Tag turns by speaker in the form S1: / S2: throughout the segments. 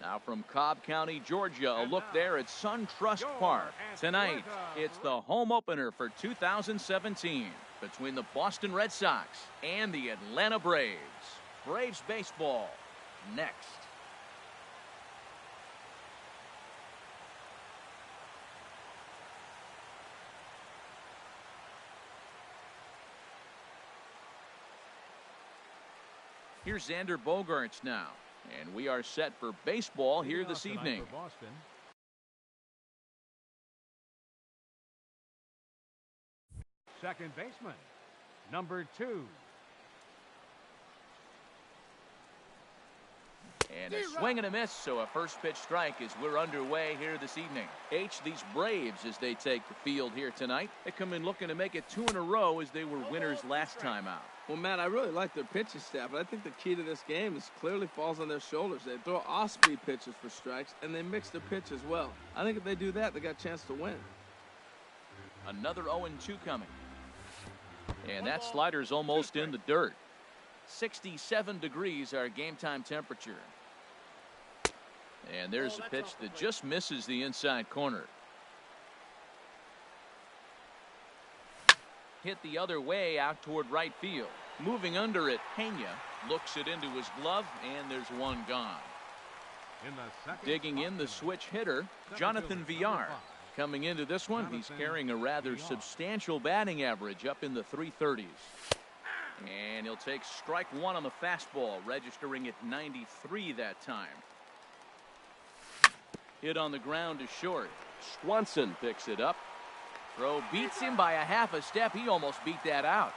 S1: Now from Cobb County, Georgia, a look there at SunTrust Park. Tonight, it's the home opener for 2017 between the Boston Red Sox and the Atlanta Braves. Braves baseball next. Here's Xander Bogaerts now. And we are set for baseball here this evening.
S2: Second baseman, number 2.
S1: And a swing and a miss, so a first pitch strike as we're underway here this evening. These Braves, as they take the field here tonight, they come in looking to make it 2 in a row as they were winners last time out.
S3: Well, Matt, I really like their pitching staff, but I think the key to this game is clearly falls on their shoulders. They throw off-speed pitches for strikes, and they mix their pitch as well. I think if they do that, they got a chance to win.
S1: Another 0-2 coming. And that slider's almost in the dirt. 67 degrees our game time temperature. And there's a pitch that just misses the inside corner. Hit the other way out toward right field. Moving under it, Pena looks it into his glove, and there's one gone. Digging in the switch hitter, Jonathan Villar. Coming into this one, he's carrying a rather substantial batting average up in the 330s. And he'll take strike 1 on the fastball, registering at 93 that time. Hit on the ground to short. Swanson picks it up. Throw beats him by a half a step. He almost beat that out.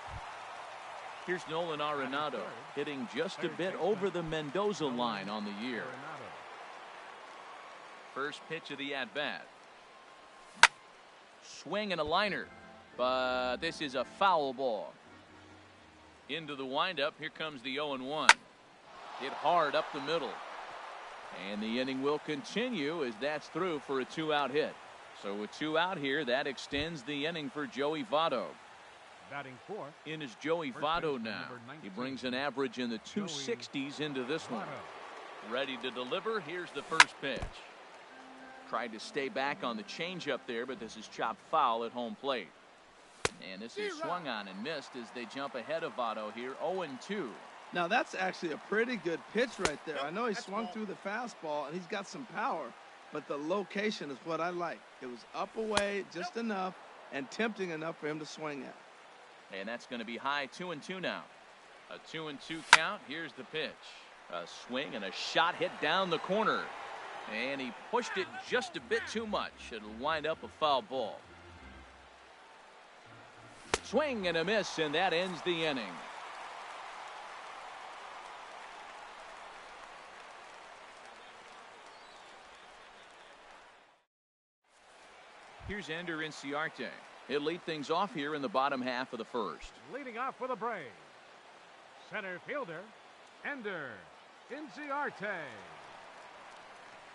S1: Here's Nolan Arenado hitting just a bit over the Mendoza line on the year. First pitch of the at-bat. Swing and a liner, but this is a foul ball. Into the windup. Here comes the 0-1. Hit hard up the middle. And the inning will continue as that's through for a 2-out hit. So with 2 out here, that extends the inning for Joey Votto.
S2: Batting 4.
S1: In is Joey Votto now. He brings an average in the 260s into this one. Ready to deliver. Here's the first pitch. Tried to stay back on the changeup there, but this is chopped foul at home plate. And this is swung on and missed as they jump ahead of Votto here, 0-2.
S3: Now, that's actually a pretty good pitch right there. I know he swung through the fastball, and he's got some power, but the location is what I like. It was up away just enough and tempting enough for him to swing at.
S1: And that's going to be high, 2-2 now. A 2-2 count. Here's the pitch. A swing and a shot hit down the corner. And he pushed it just a bit too much. It'll wind up a foul ball. Swing and a miss, and that ends the inning. Here's Ender Inciarte. He'll lead things off here in the bottom half of the first.
S2: Leading off for the Braves, center fielder, Ender Inciarte.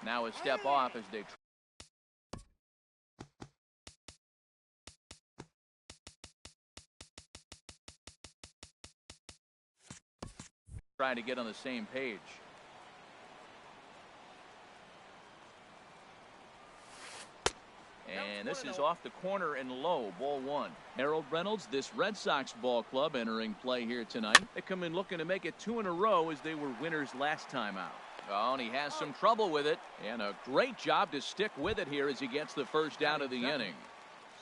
S1: Now a step off as they try to get on the same page. And this is off the corner and low, ball 1. Harold Reynolds, this Red Sox ball club entering play here tonight. They come in looking to make it 2 in a row as they were winners last time out. Oh, and he has some trouble with it, and a great job to stick with it here as he gets the first out of the inning.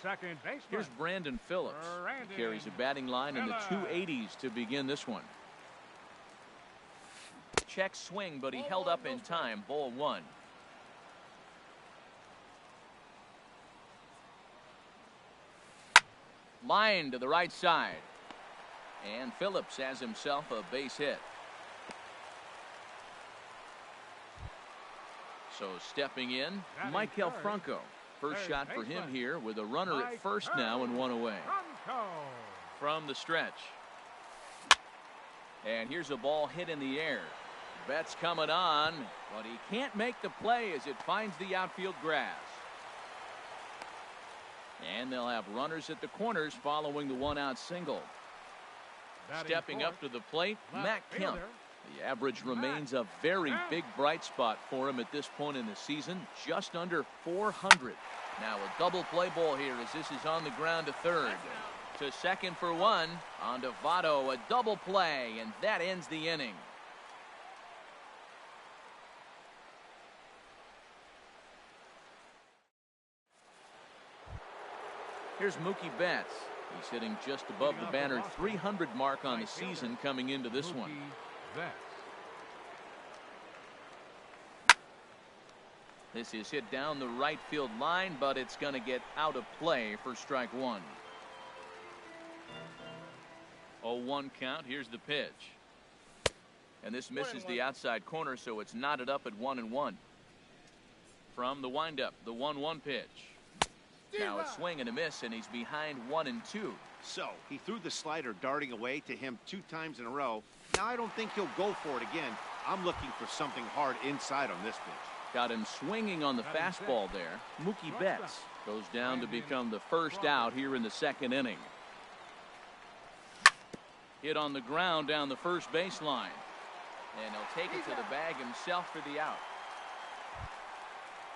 S2: Second baseman.
S1: Here's Brandon Phillips. He carries a batting line in the 280s to begin this one. Check swing, but he held up in time, ball 1. Line to the right side. And Phillips has himself a base hit. So stepping in, Michael Franco. First shot for him here with a runner at first now and 1 away. From the stretch. And here's a ball hit in the air. Betts coming on, but he can't make the play as it finds the outfield grass. And they'll have runners at the corners following the 1-out single. Stepping up to the plate, Matt Kemp. The average remains a very big bright spot for him at this point in the season, just under 400. Now a double play ball here as this is on the ground to third. To second for one. On to Votto, a double play, and that ends the inning. Here's Mookie Betts. He's hitting just above the banner 300 mark on the season coming into this one. This is hit down the right field line, but it's going to get out of play for strike one. 0-1 count. Here's the pitch. And this misses the outside corner, so it's knotted up at 1-1. From the windup, the 1-1 pitch. Now a swing and a miss, and he's behind 1-2.
S4: So he threw the slider darting away to him 2 times in a row. Now I don't think he'll go for it again. I'm looking for something hard inside on this pitch.
S1: Got him swinging on the fastball there. Mookie Betts goes down to become the first out here in the second inning. Hit on the ground down the first baseline. And he'll take it to the bag himself for the out.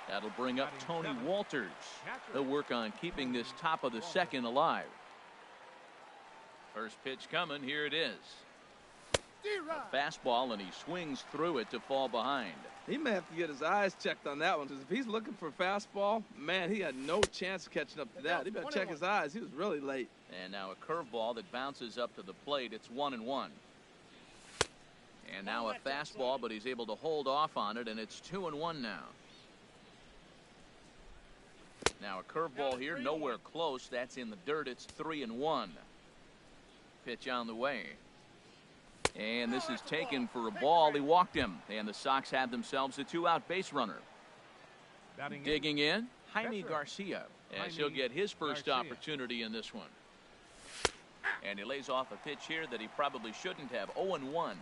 S1: That'll bring up Tony Walters. He'll work on keeping this top of the second alive. First pitch coming. Here it is. A fastball, and he swings through it to fall behind.
S3: He may have to get his eyes checked on that one, because if he's looking for a fastball, man, he had no chance of catching up to that. He better check his eyes. He was really late.
S1: And now a curveball that bounces up to the plate. It's 1-1. And now a fastball, but he's able to hold off on it, and it's 2-1 now. Now a curveball here, nowhere close. That's in the dirt. It's 3-1. Pitch on the way. And this is taken for a ball. He walked him. And the Sox have themselves a 2-out base runner. Digging in, Jaime Garcia, as he'll get his first opportunity in this one. And he lays off a pitch here that he probably shouldn't have. 0-1.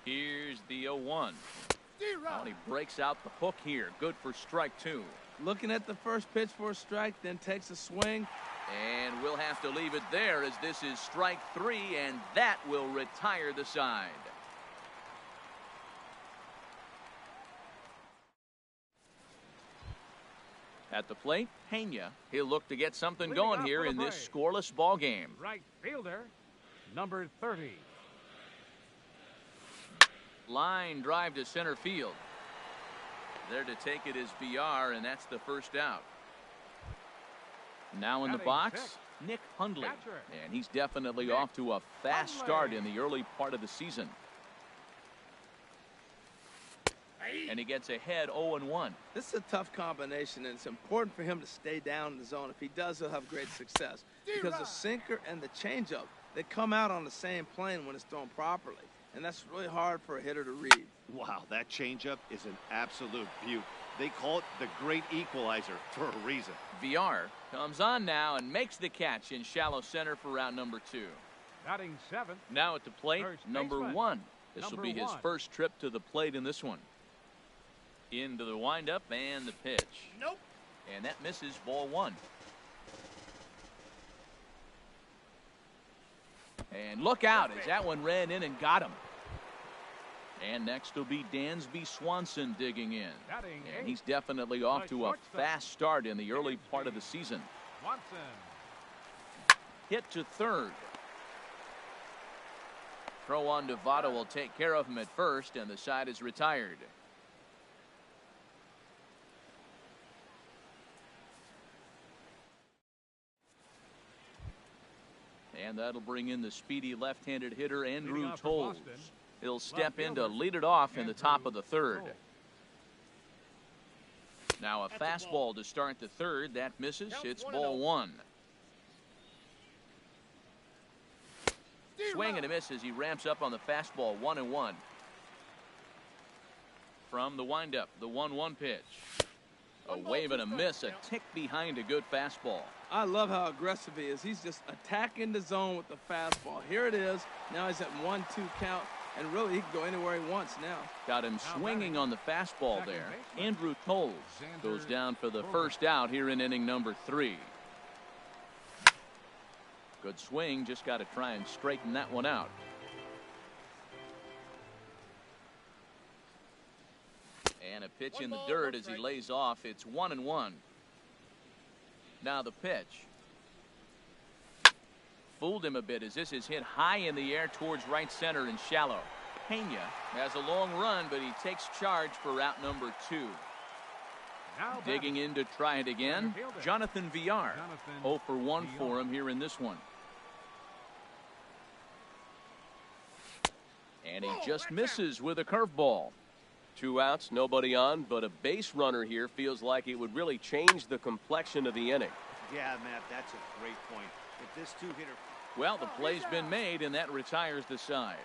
S1: Here's the 0-1. And he breaks out the hook here. Good for strike two.
S3: Looking at the first pitch for a strike, then takes a swing.
S1: And we'll have to leave it there as this is strike three, and that will retire the side. At the plate, Pena. He'll look to get something going here in this scoreless ball game.
S2: Right fielder, number 30.
S1: Line drive to center field. There to take it is BR, and that's the first out. Now in the box, Nick Hundley. And he's definitely off to a fast start in the early part of the season. And he gets ahead 0-1.
S3: This is a tough combination, and it's important for him to stay down in the zone. If he does, he'll have great success. Because the sinker and the changeup, they come out on the same plane when it's thrown properly. And that's really hard for a hitter to read.
S4: Wow, that changeup is an absolute beaut. They call it the great equalizer for a reason.
S1: VR comes on now and makes the catch in shallow center for round number 2.
S2: Batting 7.
S1: Now at the plate, number 1. This will be his first trip to the plate in this one. Into the windup and the pitch.
S4: Nope.
S1: And that misses, ball 1. And look out as that one ran in and got him. And next will be Dansby Swanson digging in. And he's definitely off to a fast start in the early part of the season. Hit to third. Throw on to Votto will take care of him at first, and the side is retired. And that'll bring in the speedy left-handed hitter Andrew Toles. He'll step in to lead it off in the top of the third. Now a fastball to start the third. That misses. It's ball 1. Swing and a miss as he ramps up on the fastball. 1-1. From the windup, the 1-1 pitch. A wave and a miss, a tick behind a good fastball.
S3: I love how aggressive he is. He's just attacking the zone with the fastball. Here it is. Now he's at 1-2 count. And really, he can go anywhere he wants now.
S1: Got him swinging on the fastball there. Andrew Toles goes down for the first out here in inning number 3. Good swing. Just got to try and straighten that one out. Pitch in the dirt as he lays off. It's 1-1. Now the pitch. Fooled him a bit as this is hit high in the air towards right center and shallow. Pena has a long run, but he takes charge for route number 2. Digging in to try it again, Jonathan Villar. 0 for 1 for him here in this one. And he just misses with a curveball.
S5: 2 outs, nobody on, but a base runner here feels like it would really change the complexion of the inning.
S4: Yeah, Matt, that's a great point. If this two-hitter...
S1: Well, the play's been made, and that retires the side.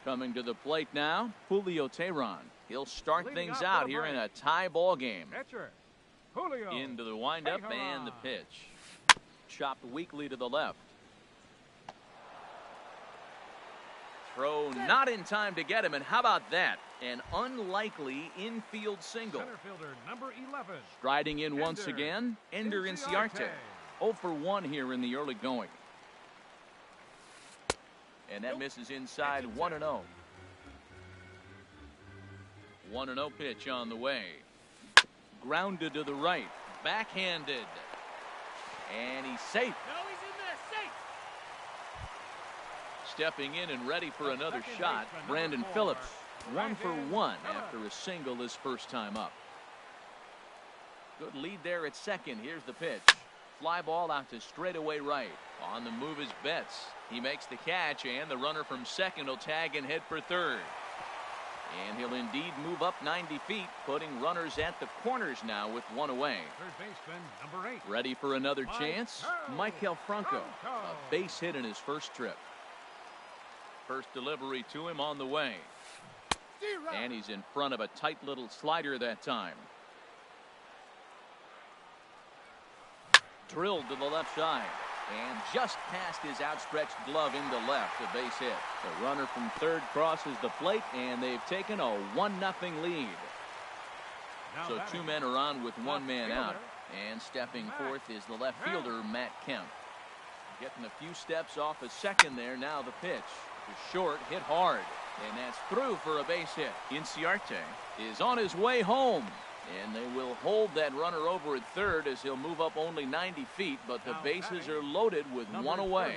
S1: Coming to the plate now, Julio Teheran. He'll start things out here in a tie ball game. Into the windup and the pitch. Chopped weakly to the left. Throw not in time to get him, and how about that? An unlikely infield single.
S2: Center fielder number 11.
S1: Striding in once again, Ender Inciarte. 0 for 1 here in the early going. And that misses inside. 1-0. 1-0 pitch on the way. Grounded to the right. Backhanded. And he's safe.
S6: No, he's in there, safe.
S1: Stepping in and ready for another shot, Brandon Phillips. 1 for 1 after a single his first time up. Good lead there at second. Here's the pitch. Fly ball out to straightaway right. On the move is Betts. He makes the catch, and the runner from second will tag and head for third. And he'll indeed move up 90 feet, putting runners at the corners now with 1 away.
S2: Third baseman number 8.
S1: Ready for another chance? Michael Franco. A base hit in his first trip. First delivery to him on the way. And he's in front of a tight little slider that time. Drilled to the left side. And just past his outstretched glove into left, a base hit. The runner from third crosses the plate, and they've taken a 1-0 lead. So 2 men are on with 1 man out. And stepping forth is the left fielder, Matt Kemp. Getting a few steps off a second there. Now the pitch. To short, hit hard. And that's through for a base hit. Inciarte is on his way home. And they will hold that runner over at third as he'll move up only 90 feet, but the bases are loaded with 1 away.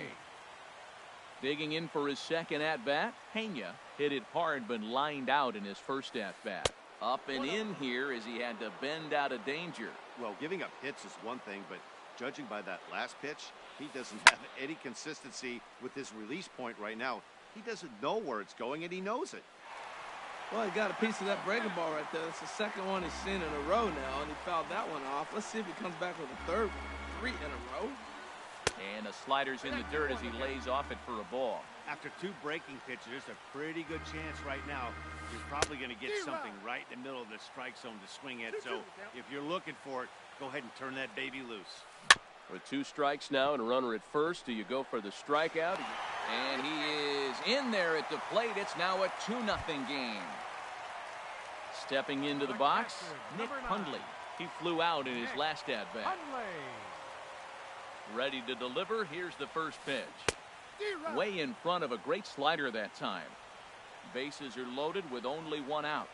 S1: Digging in for his second at-bat, Pena hit it hard but lined out in his first at-bat. Up and in here as he had to bend out of danger.
S4: Well, giving up hits is one thing, but judging by that last pitch, he doesn't have any consistency with his release point right now. He doesn't know where it's going, and he knows it.
S3: Well, he got a piece of that breaking ball right there. It's the second one he's seen in a row now, and he fouled that one off. Let's see if he comes back with a third one. 3 in a row.
S1: And a slider's in the dirt as he lays off it for a ball.
S4: After 2 breaking pitches, there's a pretty good chance right now you're probably going to get something right in the middle of the strike zone to swing at. So if you're looking for it, go ahead and turn that baby loose.
S5: With 2 strikes now and a runner at first, do you go for the strikeout?
S1: And he is in there at the plate. It's now a 2-0 game. Stepping into the box, Nick Hundley. He flew out in his last at-bat. Ready to deliver. Here's the first pitch. Way in front of a great slider that time. Bases are loaded with only 1 out.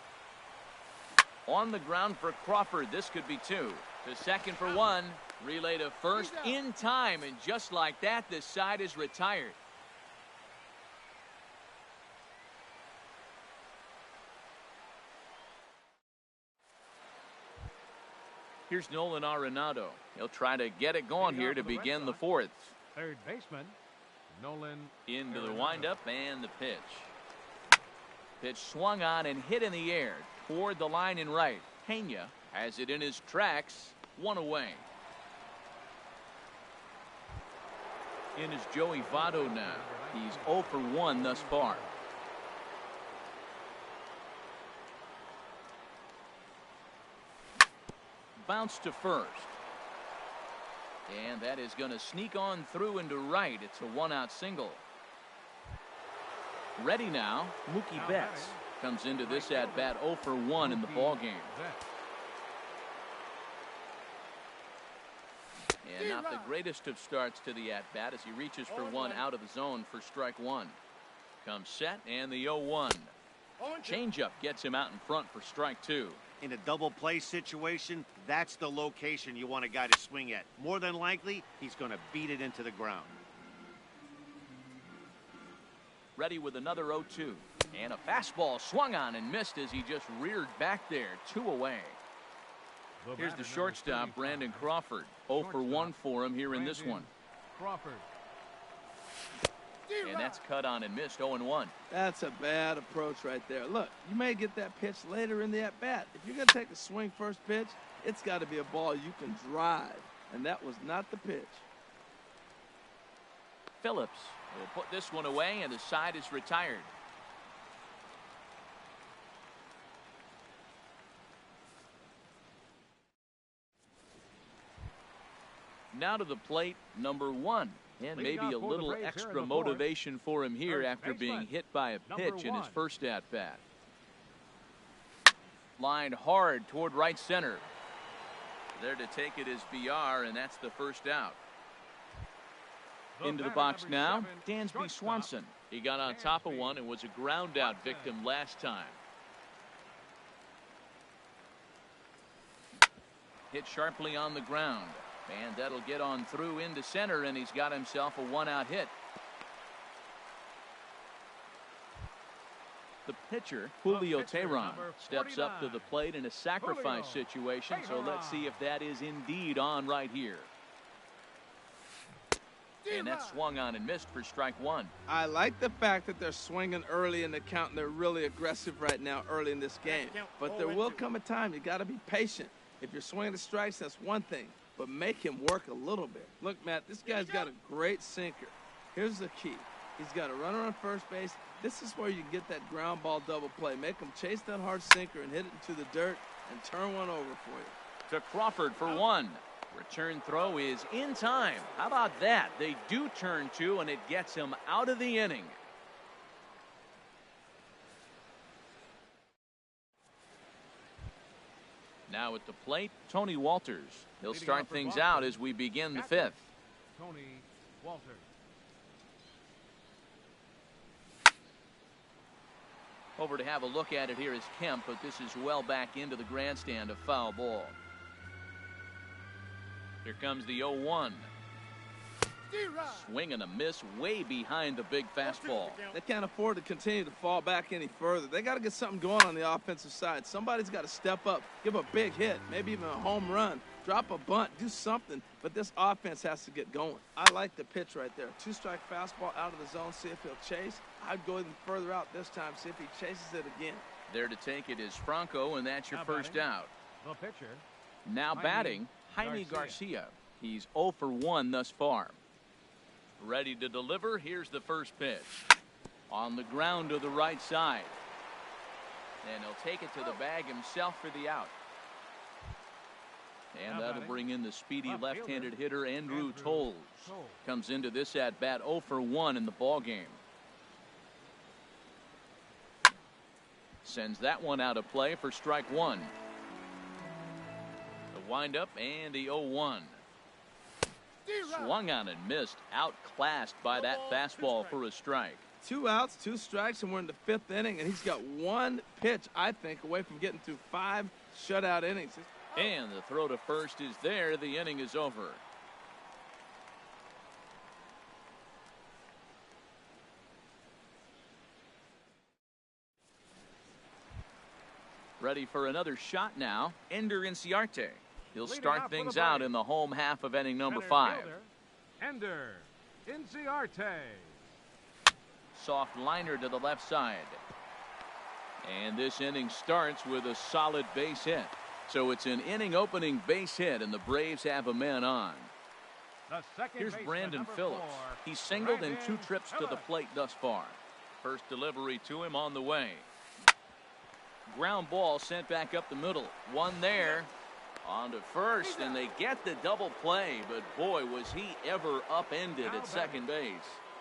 S1: On the ground for Crawford. This could be 2. To second for 1. Relay to first in time. And just like that, the side is retired. Here's Nolan Arenado. He'll try to get it going here to begin the 4th.
S2: Third baseman Nolan.
S1: Into the windup and the pitch. Pitch swung on and hit in the air toward the line and right. Pena has it in his tracks. 1 away. In is Joey Votto now. He's 0 for 1 thus far. Bounce to first. And that is going to sneak on through into right. It's a 1-out single. Ready now, Mookie Betts comes into this at-bat 0 for 1 in the ball game. And not the greatest of starts to the at-bat as he reaches for one out of the zone for strike one. Comes set and the 0-1. Changeup gets him out in front for strike two.
S4: In a double play situation, that's the location you want a guy to swing at. More than likely, he's going to beat it into the ground.
S1: Ready with another 0-2. And a fastball swung on and missed as he just reared back there. 2 away. Here's the shortstop, Brandon Crawford. 0 for 1 for him here in this one.
S2: Crawford.
S1: And that's cut on and missed. 0-1.
S3: That's a bad approach right there. Look, you may get that pitch later in the at-bat. If you're going to take a swing first pitch, it's got to be a ball you can drive. And that was not the pitch.
S1: Phillips will put this one away, and the side is retired. Now to the plate, number 1. And maybe a little extra motivation for him here after being hit by a pitch in his first at-bat. Lined hard toward right center. There to take it is BR, and that's the first out. Into the box now, Dansby Swanson. He got on top of one and was a ground-out victim last time. Hit sharply on the ground. And that'll get on through into center, and he's got himself a one-out hit. The pitcher, Julio Teheran, steps up to the plate in a sacrifice situation, so let's see if that is indeed on right here. And that swung on and missed for strike one.
S3: I like the fact that they're swinging early in the count, and they're really aggressive right now early in this game. But there will come a time you got to be patient. If you're swinging the strikes, that's one thing. But make him work a little bit. Look, Matt, this guy's got a great sinker. Here's the key. He's got a runner on first base. This is where you get that ground ball double play. Make him chase that hard sinker and hit it into the dirt and turn one over for you.
S1: To Crawford for one. Return throw is in time. How about that? They do turn two, and it gets him out of the inning. Now at the plate, Tony Walters. He'll start things out as we begin the fifth.
S2: Tony Walters.
S1: Over to have a look at it here is Kemp, but this is well back into the grandstand, a foul ball. Here comes the 0-1. Swing and a miss way behind the big fastball.
S3: They can't afford to continue to fall back any further. They got to get something going on the offensive side. Somebody's got to step up, give a big hit, maybe even a home run, drop a bunt, do something. But this offense has to get going. I like the pitch right there. 2-strike fastball out of the zone, see if he'll chase. I'd go even further out this time, see if he chases it again.
S1: There to take it is Franco, and that's your first out.
S2: The pitcher.
S1: Now batting, Jaime Garcia. He's 0 for 1 thus far. Ready to deliver. Here's the first pitch. On the ground to the right side. And he'll take it to the bag himself for the out. And that'll bring in the speedy left-handed hitter Andrew Toles. Comes into this at-bat 0 for 1 in the ballgame. Sends that one out of play for strike one. The windup and the 0-1. Swung on and missed, outclassed by that fastball for a strike.
S3: 2 outs, 2 strikes, and we're in the 5th inning, and he's got one pitch, I think, away from getting through 5 shutout innings.
S1: And the throw to first is there. The inning is over. Ready for another shot now, Ender Inciarte. He'll start things out in the home half of inning number 5.
S2: Ender Inciarte.
S1: Soft liner to the left side. And this inning starts with a solid base hit. So it's an inning opening base hit, and the Braves have a man on. Here's Brandon Phillips. He's singled in 2 trips to the plate thus far. First delivery to him on the way. Ground ball sent back up the middle. One there. On to first, and they get the double play, but boy, was he ever upended at second base.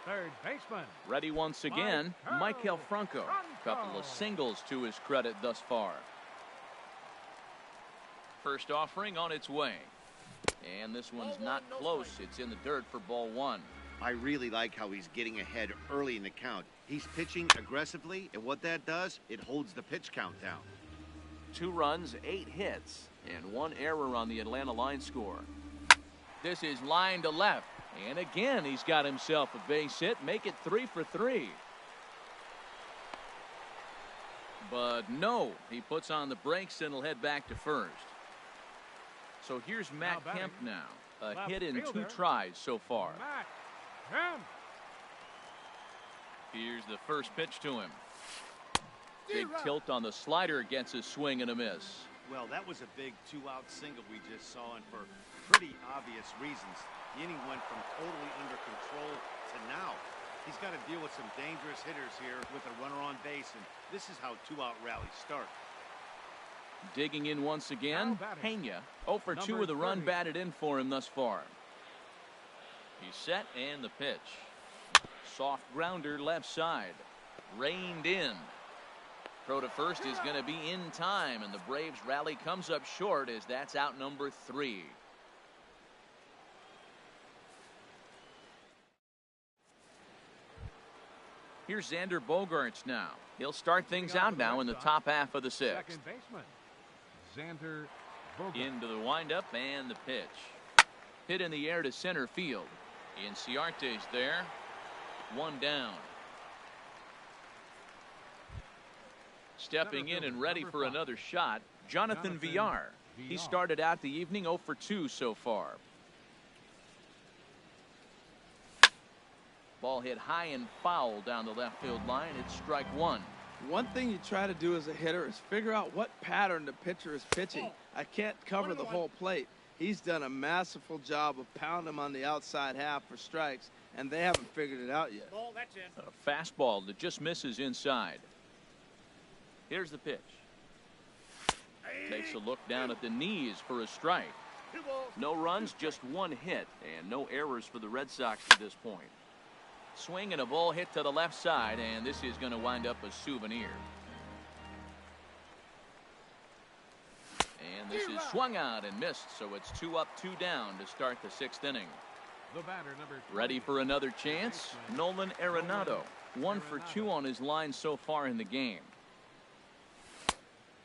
S2: Third baseman.
S1: Ready once again, Maikel Franco. Couple of singles to his credit thus far. First offering on its way. And this one's not close. It's in the dirt for ball one.
S4: I really like how he's getting ahead early in the count. He's pitching aggressively, and what that does, it holds the pitch count down.
S1: 2 runs, 8 hits, and 1 error on the Atlanta line score. This is line to left, and again he's got himself a base hit. Make it 3 for 3. But no, he puts on the brakes and he'll head back to first. So here's Matt Kemp now. A hit in 2 tries so far. Here's the first pitch to him. Big tilt on the slider, gets a swing and a miss.
S4: Well, that was a big 2-out single we just saw, and for pretty obvious reasons. The inning went from totally under control to now. He's got to deal with some dangerous hitters here with a runner on base, and this is how 2-out rallies start.
S1: Digging in once again, Pena. 0 for 2 with a run batted in for him thus far. He's set, and the pitch. Soft grounder left side. Reined in. Throw to first is going to be in time, and the Braves rally comes up short as that's out number 3. Here's Xander Bogaerts now. He'll start things out now in the top half of the 6th.
S2: Second baseman, Xander Bogaerts.
S1: Into the windup and the pitch. Hit in the air to center field. Inciarte's there. 1 down. Stepping in and ready for another shot, Jonathan Villar. He started out the evening 0 for 2 so far. Ball hit high and foul down the left field line. It's strike 1.
S3: One thing you try to do as a hitter is figure out what pattern the pitcher is pitching. I can't cover the whole plate. He's done a masterful job of pounding him on the outside half for strikes, and they haven't figured it out yet.
S1: A fastball that just misses inside. Here's the pitch. Takes a look down at the knees for a strike. No runs, just 1 hit, and no errors for the Red Sox to this point. Swing and a ball hit to the left side, and this is going to wind up a souvenir. And this is swung out and missed, so it's 2 up, 2 down to start the 6th inning.
S2: The batter, number 20.
S1: Ready for another chance? Nolan Arenado. 1 for 2 on his line so far in the game.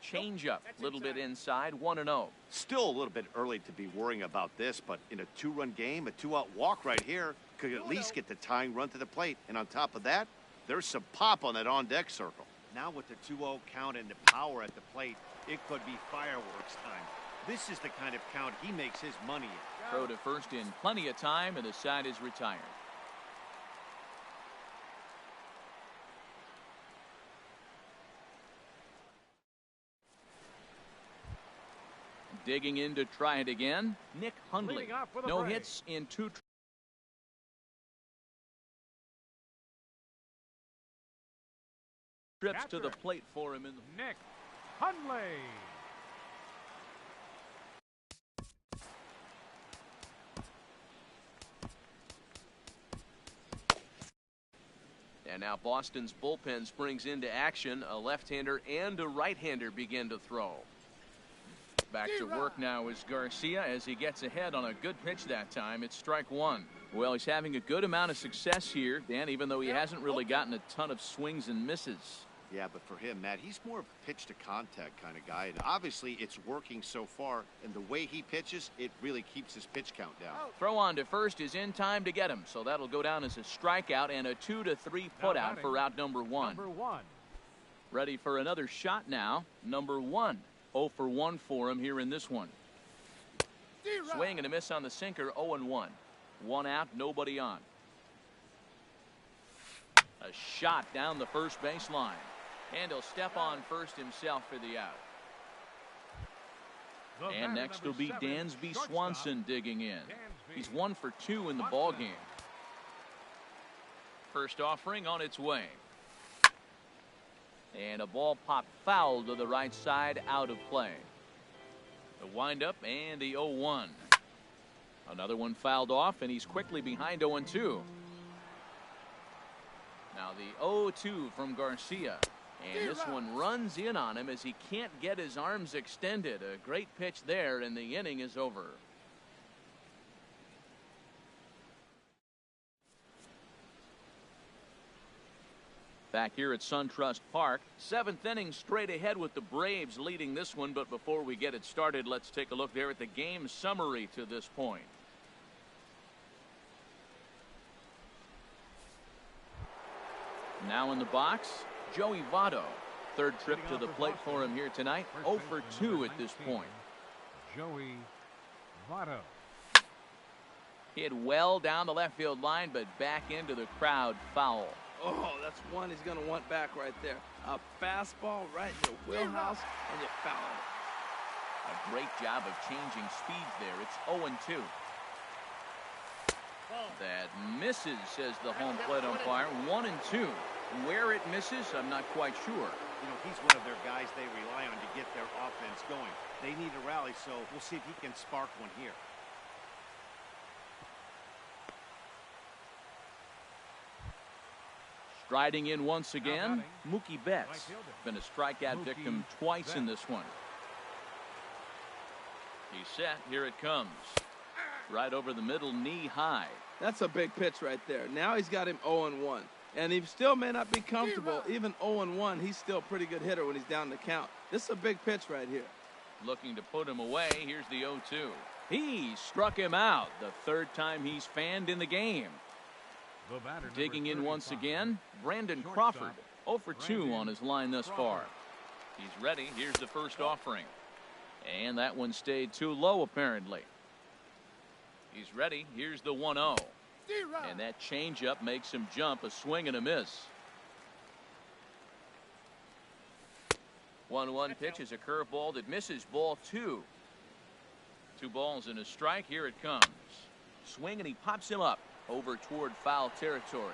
S1: Change up, a little bit inside, 1-0.
S4: Still a little bit early to be worrying about this, but in a 2-run game, a 2-out walk right here could at least get the tying run to the plate. And on top of that, there's some pop on that on-deck circle. Now with the 2-0 count and the power at the plate, it could be fireworks time. This is the kind of count he makes his money in.
S1: Throw to first in plenty of time, and the side is retired. Digging in to try it again, Nick Hundley. No hits in 2 trips to the plate for him in the
S2: Nick Hundley.
S1: And now Boston's bullpen springs into action. A left-hander and a right-hander begin to throw. Back to work now is Garcia as he gets ahead on a good pitch that time. It's strike 1. Well, he's having a good amount of success here, Dan, even though he hasn't really gotten a ton of swings and misses.
S4: Yeah, but for him, Matt, he's more of a pitch-to-contact kind of guy. And obviously, it's working so far. And the way he pitches, it really keeps his pitch count down.
S1: Throw on to first is in time to get him. So that'll go down as a strikeout and a 2-3 putout for out number 1. Ready for another shot now. Number 1. 0 for 1 for him here in this one. Swing and a miss on the sinker. 0-1. 1 out, nobody on. A shot down the first baseline. And he'll step on first himself for the out. And next will be Dansby Swanson digging in. He's 1 for 2 in the ball game. First offering on its way. And a ball popped foul to the right side, out of play. The windup and the 0-1. Another one fouled off, and he's quickly behind 0-2. Now the 0-2 from Garcia. And this one runs in on him as he can't get his arms extended. A great pitch there, and the inning is over. Back here at SunTrust Park, 7th inning straight ahead with the Braves leading this one. But before we get it started, let's take a look there at the game summary to this point. Now in the box, Joey Votto. Third trip to the plate for him here tonight. 0 for 2 at this point.
S2: Joey Votto.
S1: Hit well down the left field line, but back into the crowd, foul.
S3: Oh, that's one he's going to want back right there. A fastball right in your wheelhouse, and you foul it.
S1: A great job of changing speeds there. It's 0-2. That misses, says the home plate umpire. 1-2. Where it misses, I'm not quite sure.
S4: You know, he's one of their guys they rely on to get their offense going. They need a rally, so we'll see if he can spark one here.
S1: Striding in once again, Mookie Betts. Been a strikeout victim twice in this one. He's set. Here it comes. Right over the middle, knee high.
S3: That's a big pitch right there. Now he's got him 0-1. And he still may not be comfortable. Even 0-1, he's still a pretty good hitter when he's down the count. This is a big pitch right here.
S1: Looking to put him away. Here's the 0-2. He struck him out. The third time he's fanned in the game. Digging in once again, Brandon Crawford. 0 for 2 on his line thus far. He's ready. Here's the first offering. And that one stayed too low, apparently. He's ready. Here's the 1-0. And that changeup makes him jump. A swing and a miss. 1-1 pitch is a curveball that misses. Ball 2. 2 balls and a strike. Here it comes. Swing, and he pops him up over toward foul territory.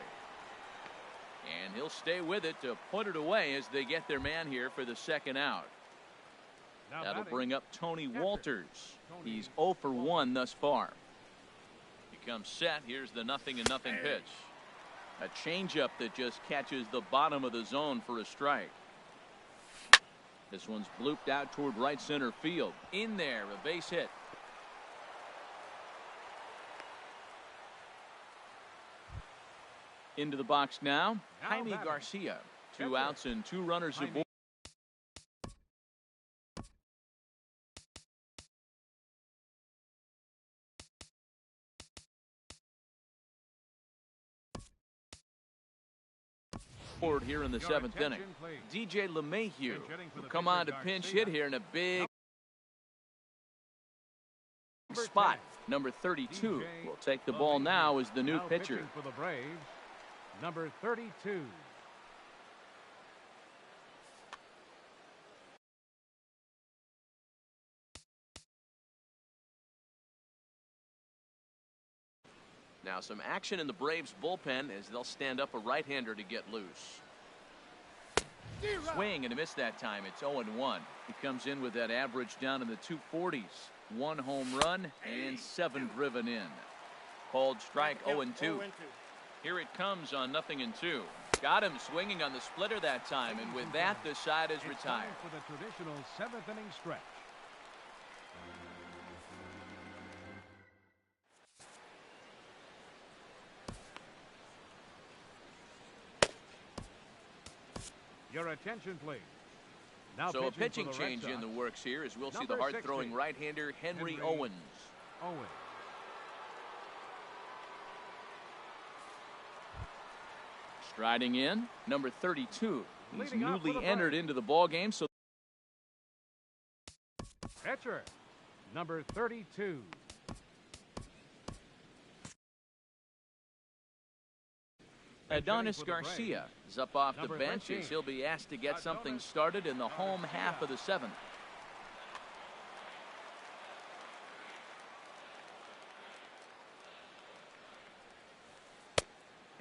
S1: And he'll stay with it to put it away as they get their man here for the second out. That'll bring up Tony Walters. He's 0 for 1 thus far. He comes set. Here's the 0-0 pitch. A changeup that just catches the bottom of the zone for a strike. This one's blooped out toward right center field. In there, a base hit. Into the box now, Jaime Garcia. 2 outs and 2 runners aboard. Here in the 7th inning. DJ LeMahieu will come on to pinch hit here in a big spot. Number 32 will take the ball now as the new pitcher.
S2: For the Braves, number 32.
S1: Now some action in the Braves bullpen as they'll stand up a right-hander to get loose. Swing and a miss that time. It's 0-1. He comes in with that average down in the 240s. 1 home run and 7 driven in. Called strike. 0-2. Here it comes on 0-2. Got him swinging on the splitter that time, and with that the side is retired.
S2: For the traditional 7th inning stretch. Your attention, please. Now
S1: so a pitching change in the works here as we'll see the hard-throwing right-hander Henry Owens. Striding in, number 32. He's newly entered into the ball game, so
S2: pitcher, number 32.
S1: Adonis Garcia is up off the bench as he'll be asked to get something started in the home half of the 7th.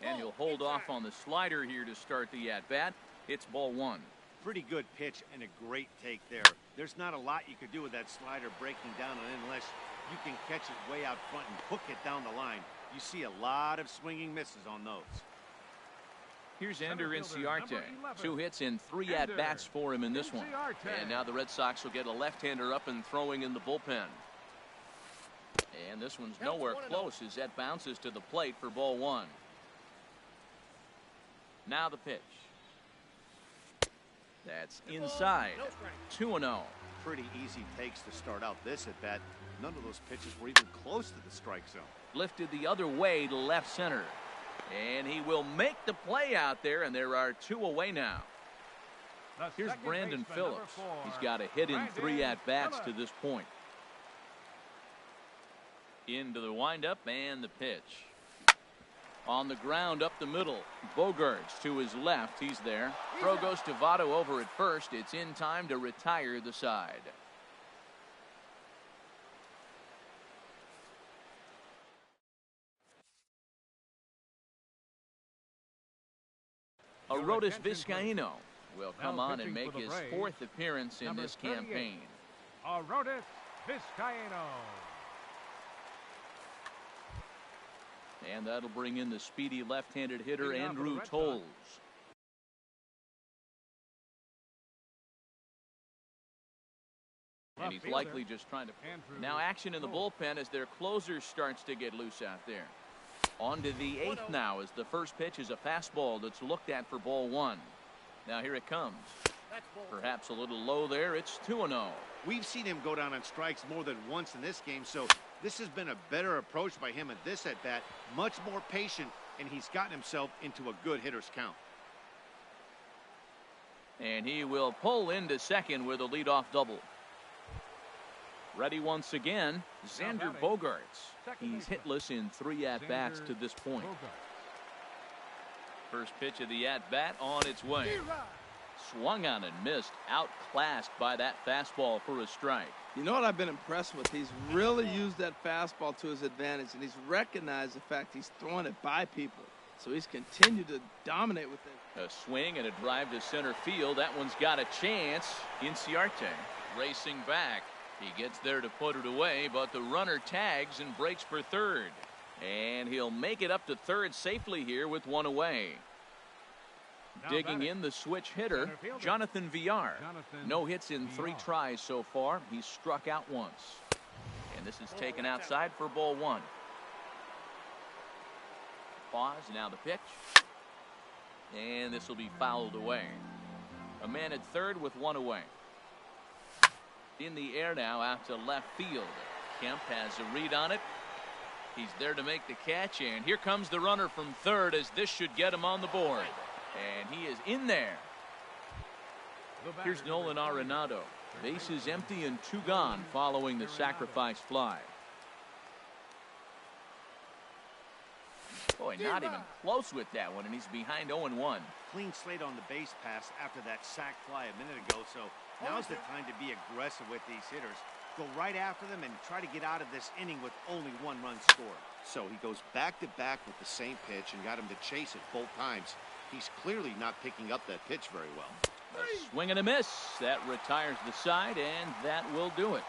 S1: And he'll hold off on the slider here to start the at-bat. It's ball 1.
S4: Pretty good pitch and a great take there. There's not a lot you could do with that slider breaking down unless you can catch it way out front and hook it down the line. You see a lot of swinging misses on those.
S1: Here's Ender Inciarte. 2 hits and 3 at-bats for him in this one. And now the Red Sox will get a left-hander up and throwing in the bullpen. And this one's nowhere close as that bounces to the plate for ball 1. Now the pitch. That's inside. 2-0.
S4: Pretty easy takes to start out this at bat. None of those pitches were even close to the strike zone.
S1: Lifted the other way to left center. And he will make the play out there, and there are 2 away now. Here's Brandon Phillips. He's got a hit in 3 at-bats to this point. Into the windup and the pitch. On the ground up the middle. Bogarts to his left. He's there. Throw goes to Votto over at first. It's in time to retire the side. Arodys Vizcaino will come on and make his 4th appearance in this campaign.
S2: Arodys Vizcaino.
S1: And that'll bring in the speedy left-handed hitter Andrew Toles. And he's likely just trying to. Now action in the bullpen as their closer starts to get loose out there. On to the 8th now as the first pitch is a fastball that's looked at for ball 1. Now here it comes. Perhaps a little low there. It's 2-0.
S4: We've seen him go down on strikes more than once in this game, so this has been a better approach by him at this at-bat. Much more patient, and he's gotten himself into a good hitter's count.
S1: And he will pull into second with a leadoff double. Ready once again, Xander Bogarts. He's hitless in 3 at-bats to this point. First pitch of the at-bat on its way. Swung on and missed, outclassed by that fastball for a strike.
S3: You know what I've been impressed with? He's really used that fastball to his advantage, and he's recognized the fact he's throwing it by people. So he's continued to dominate with it.
S1: A swing and a drive to center field. That one's got a chance. Inciarte racing back. He gets there to put it away, but the runner tags and breaks for third. And he'll make it up to third safely here with 1 away. Digging in the switch hitter, Jonathan Villar. No hits in 3 tries so far. He's struck out once. And this is taken outside for ball 1. Pause, now the pitch. And this will be fouled away. A man at third with 1 away. In the air now out to left field. Kemp has a read on it. He's there to make the catch, and here comes the runner from third as this should get him on the board. And he is in there. Here's Nolan Arenado. Bases empty and 2 gone following the sacrifice fly. Boy, not even close with that one, and he's behind 0-1.
S4: Clean slate on the base pass after that sac fly a minute ago, so now's the time to be aggressive with these hitters. Go right after them and try to get out of this inning with only 1 run scored. So he goes back-to-back with the same pitch and got him to chase it both times. He's clearly not picking up that pitch very well.
S1: A swing and a miss. That retires the side, and that will do it.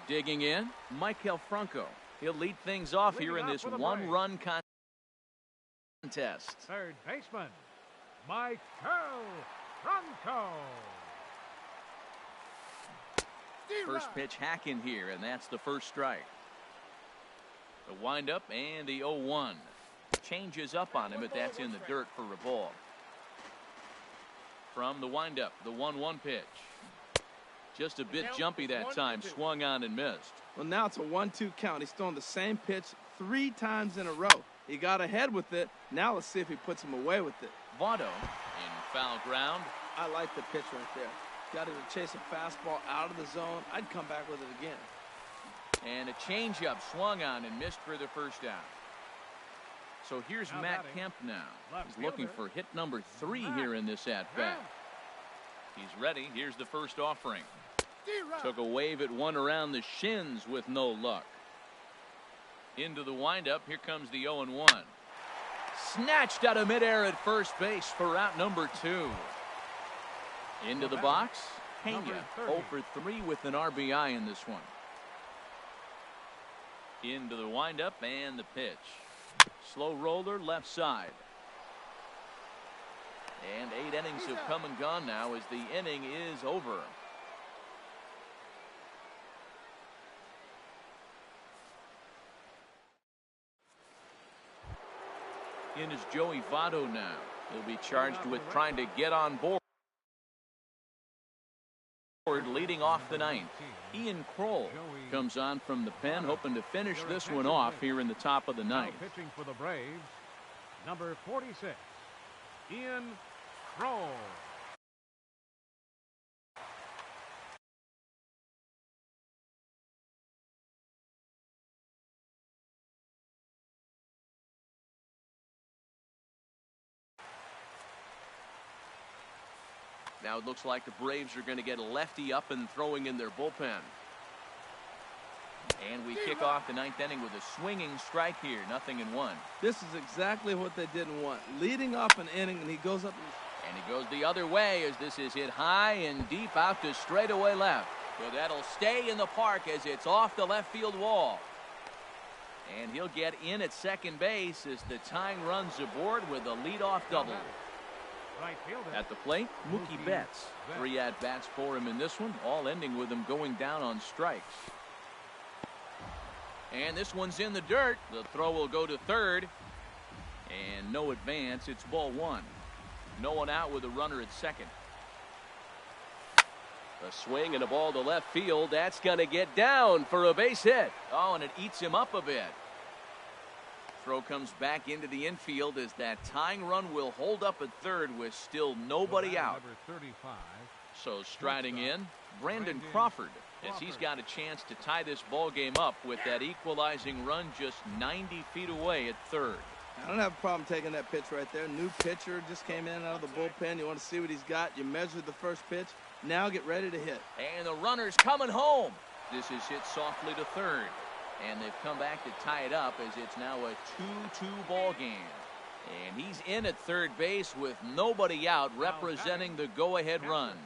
S1: Digging in, Michael Franco. He'll lead things off here in this 1-run contest.
S2: Third baseman, Michael Franco.
S1: First pitch hack in here, and that's the first strike. The windup and the 0-1. Changes up on him, but that's in the dirt for a ball. From the windup, the 1-1 pitch. Just a bit jumpy that time, swung on and missed.
S3: Well, now it's a 1-2 count. He's throwing the same pitch 3 times in a row. He got ahead with it. Now let's see if he puts him away with it.
S1: Votto in foul ground.
S3: I like the pitch right there. Got him to chase a fastball out of the zone. I'd come back with it again.
S1: And a changeup swung on and missed for the first out. So here's Matt Kemp now. He's looking for hit number 3 here in this at-bat. He's ready. Here's the first offering. Took a wave at one around the shins with no luck. Into the windup. Here comes the 0-1. Snatched out of midair at first base for out number 2. Into the box. Pena 0 for 3 with an RBI in this one. Into the windup and the pitch. Slow roller left side. And 8 innings have come and gone now as the inning is over. In is Joey Votto now. He'll be charged with trying to get on board. Leading off the ninth, Ian Kroll comes on from the pen, hoping to finish this one off here in the top of the ninth.
S2: Pitching for the Braves, number 46, Ian Kroll.
S1: Now it looks like the Braves are going to get a lefty up and throwing in their bullpen. And we kick off the ninth inning with a swinging strike here, 0-1.
S3: This is exactly what they didn't want. Leading off an inning, and he goes up.
S1: And he goes the other way as this is hit high and deep out to straightaway left. But that'll stay in the park as it's off the left field wall. And he'll get in at second base as the tying runs aboard with a leadoff double. At the plate, Mookie Betts. 3 at-bats for him in this one, all ending with him going down on strikes. And this one's in the dirt. The throw will go to third. And no advance. It's ball one. No one out with a runner at second. A swing and a ball to left field. That's going to get down for a base hit. Oh, and it eats him up a bit. Throw comes back into the infield as that tying run will hold up at third with still nobody out. So striding in, Brandon Crawford, as he's got a chance to tie this ball game up with that equalizing run just 90 feet away at third.
S3: I don't have a problem taking that pitch right there. New pitcher just came in out of the bullpen. You want to see what he's got. You measured the first pitch. Now get ready to hit.
S1: And the runner's coming home. This is hit softly to third. And they've come back to tie it up as it's now a 2-2 ball game. And he's in at third base with nobody out, representing the go-ahead run.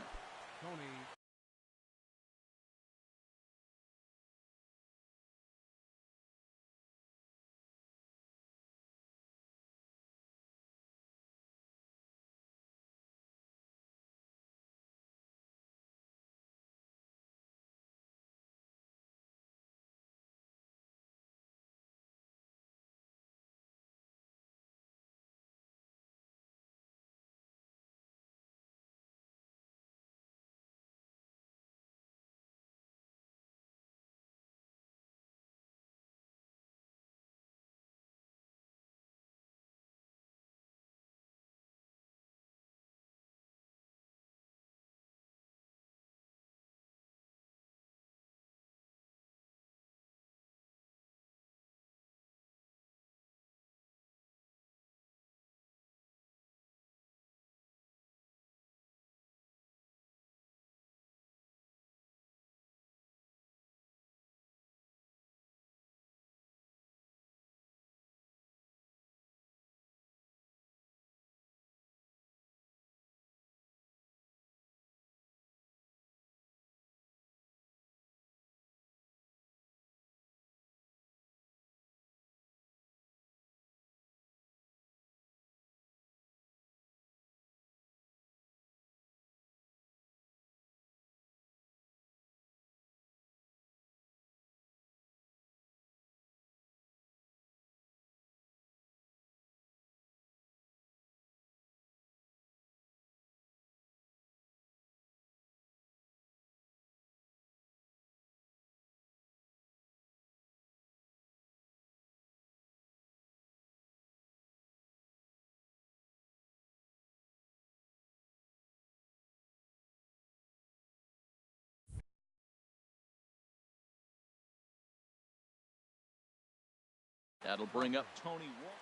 S1: That'll bring up Tony Walker.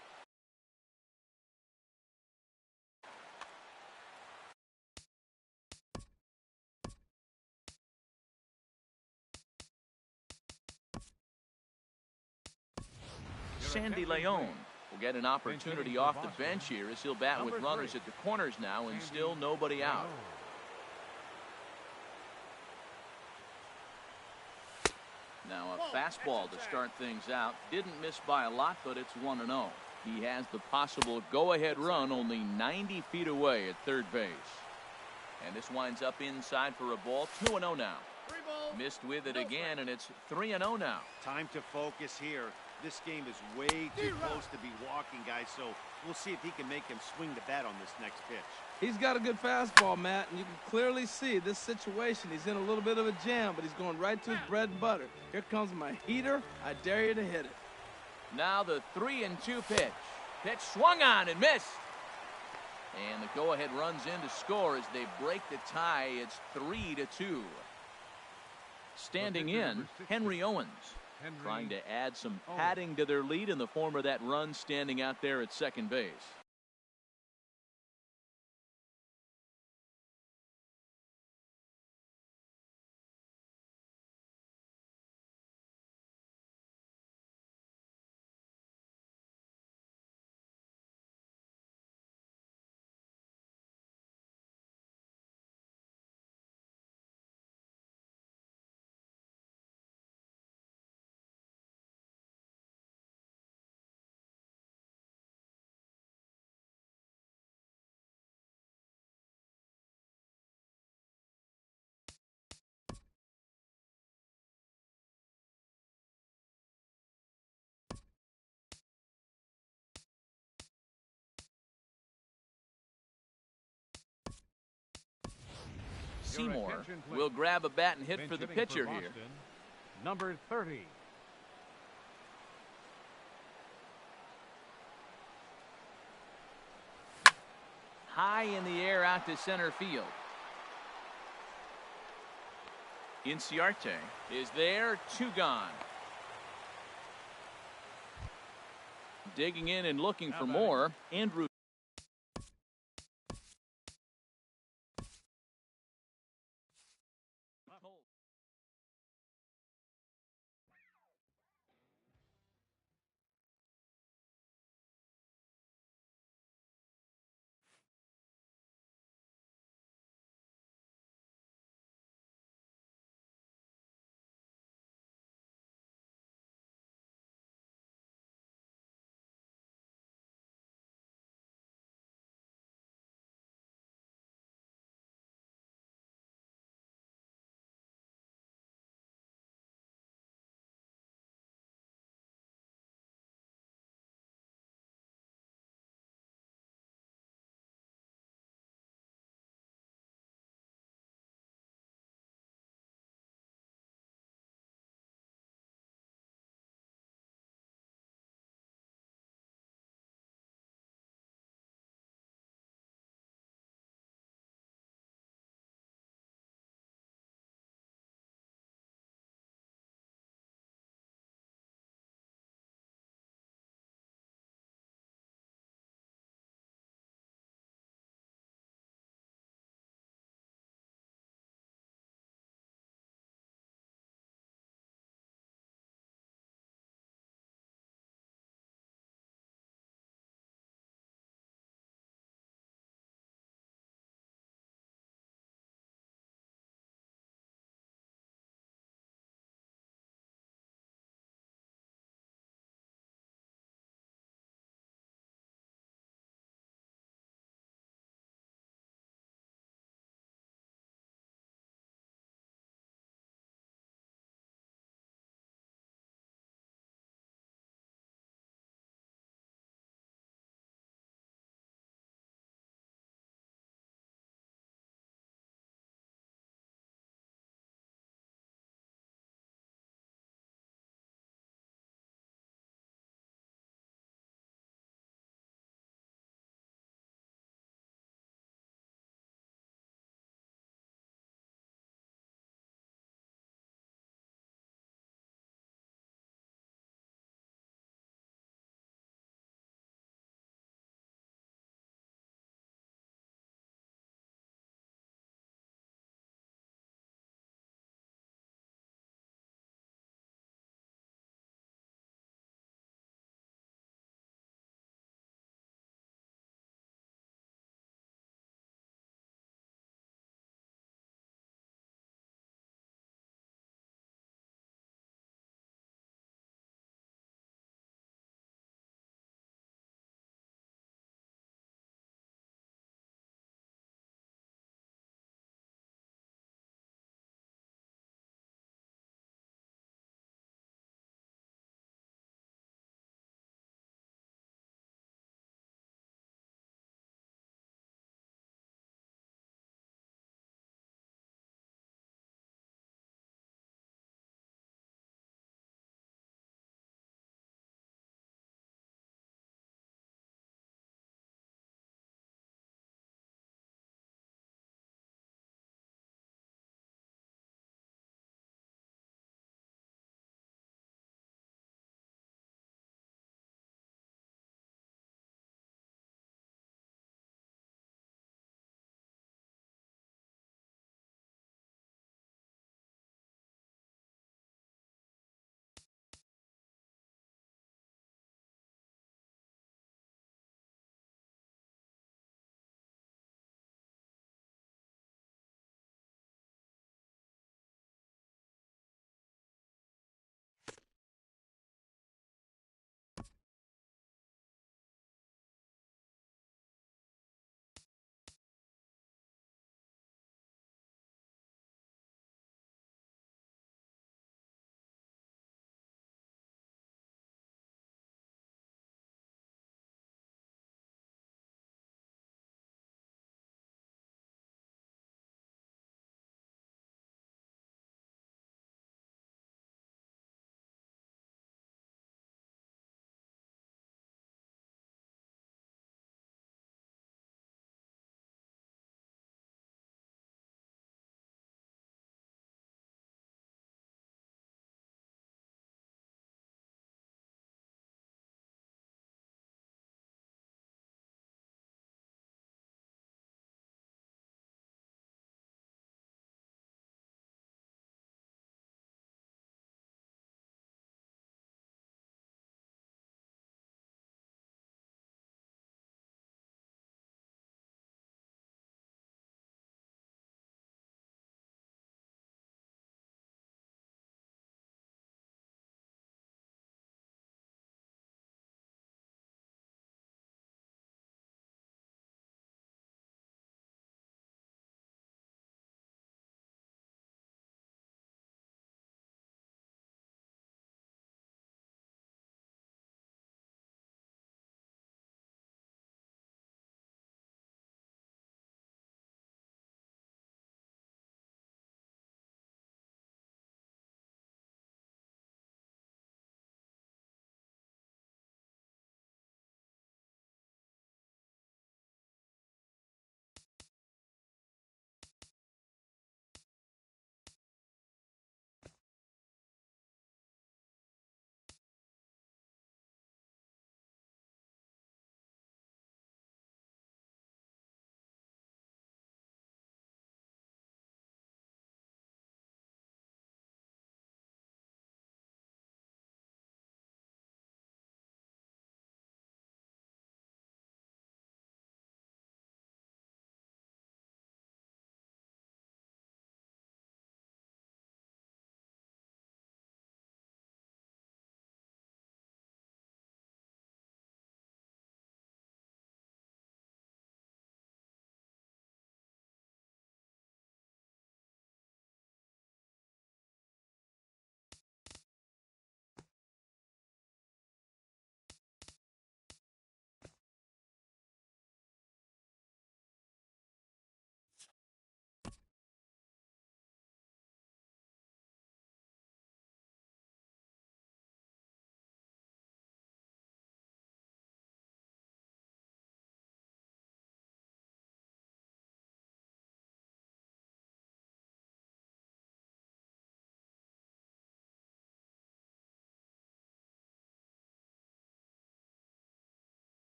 S1: Sandy Leon will get an opportunity off the bench here as he'll bat with runners at the corners now and still nobody out. Now a fastball to start things out. Didn't miss by a lot, but it's 1-0. He has the possible go-ahead run only 90 feet away at third base. And this winds up inside for a ball. 2-0 now. Missed with it again, and it's 3-0 now.
S4: Time to focus here. This game is way too close to be walking, guys, so we'll see if he can make him swing the bat on this next pitch.
S3: He's got a good fastball, Matt, and you can clearly see this situation. He's in a little bit of a jam, but he's going right to his bread and butter. Here comes my heater. I dare you to hit it.
S1: Now the 3-2 pitch. Pitch swung on and missed. And the go-ahead runs in to score as they break the tie. It's 3-2. Standing in, Henry Owens. Trying to add some padding to their lead in the form of that run standing out there at second base. Seymour will grab a bat and hit for the pitcher here.
S2: Number 30.
S1: High in the air out to center field. Inciarte is there, 2 gone. Digging in and looking for more, Andrew.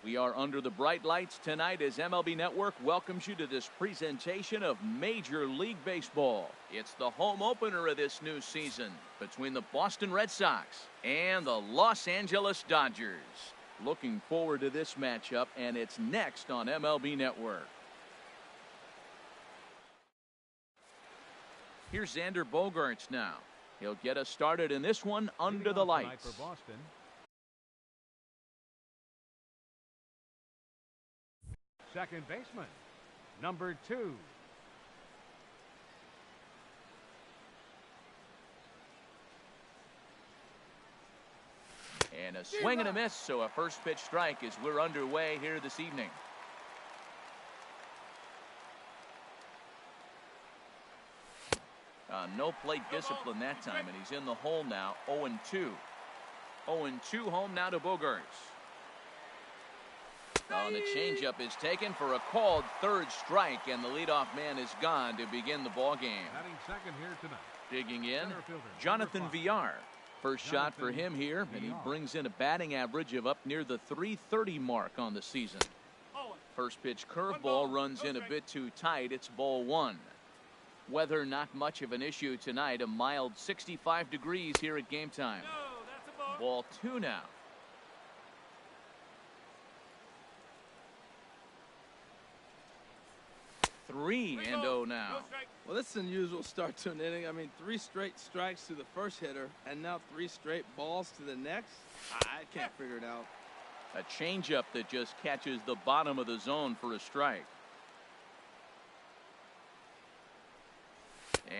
S1: We are under the bright lights tonight as MLB Network welcomes you to this presentation of Major League Baseball. It's the home opener of this new season between the Boston Red Sox and the Los Angeles Dodgers. Looking forward to this matchup, and it's next on MLB Network. Here's Xander Bogaerts now. He'll get us started in this one under the lights.
S2: For Boston, second baseman, number 2.
S1: And a swing and a miss, so a first pitch strike as we're underway here this evening. No plate discipline that time, and he's in the hole now, 0-2. 0-2 home now to Bogaerts. And the changeup is taken for a called third strike, and the leadoff man is gone to begin the ball game.
S2: Batting second here tonight.
S1: Digging in, Jonathan Villar. First shot for him here, and he brings in a batting average of up near the .330 mark on the season. First pitch curveball runs in a bit too tight. It's ball 1. Weather not much of an issue tonight. A mild 65 degrees here at game time. Ball 2 now. Three and 0 now.
S3: Well, this is an unusual start to an inning. I mean, 3 straight strikes to the first hitter, and now 3 straight balls to the next. I can't figure it out.
S1: A changeup that just catches the bottom of the zone for a strike.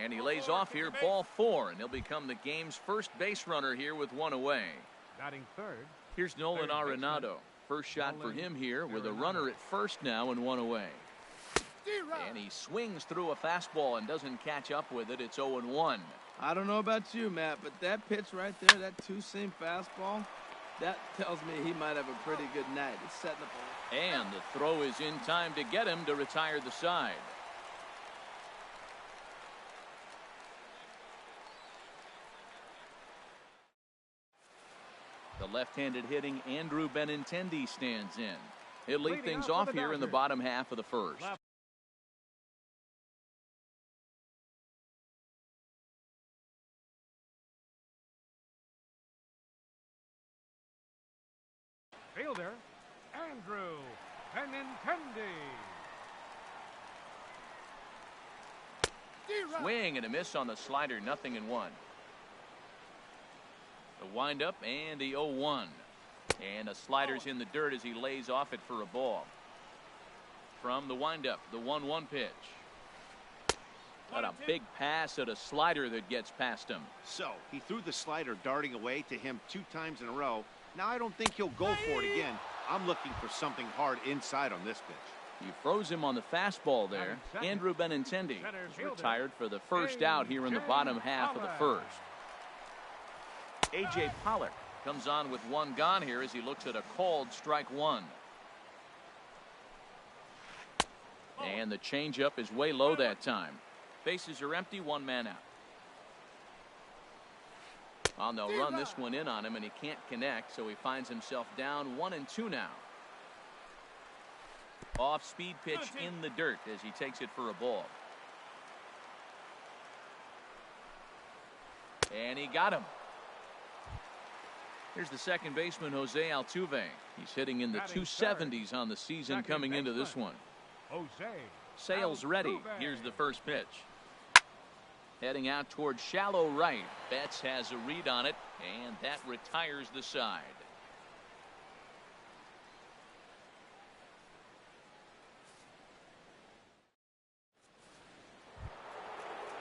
S1: And he lays off here, ball 4, and he'll become the game's first base runner here with 1 away.
S2: Batting third.
S1: Here's Nolan Arenado. First shot for him here with a runner at first now and 1 away. And he swings through a fastball and doesn't catch up with it. It's 0-1.
S3: I don't know about you, Matt, but that pitch right there, that 2-seam fastball, that tells me he might have a pretty good night. It's setting up a...
S1: And the throw is in time to get him to retire the side. The left-handed hitting Andrew Benintendi stands in. He'll lead things off here in the bottom half of the first.
S2: Fielder, Andrew Benintendi.
S1: Swing and a miss on the slider, 0-1. The windup and the 0-1. And the slider's in the dirt as he lays off it for a ball. From the windup, the 1-1 pitch. Got a big pass at a slider that gets past him.
S4: So he threw the slider darting away to him 2 times in a row. Now I don't think he'll go for it again. I'm looking for something hard inside on this pitch.
S1: He froze him on the fastball there. Andrew Benintendi is retired for the first out here in the bottom half of the first. A.J. Pollock comes on with 1 gone here as he looks at a called strike 1. And the changeup is way low that time. Bases are empty, 1 man out. Well, they'll run this one in on him, and he can't connect, so he finds himself down 1-2 now. Off-speed pitch in the dirt as he takes it for a ball. And he got him. Here's the second baseman, Jose Altuve. He's hitting in the 270s on the season coming into this one. Sales ready. Here's the first pitch. Heading out towards shallow right. Betts has a read on it, and that retires the side.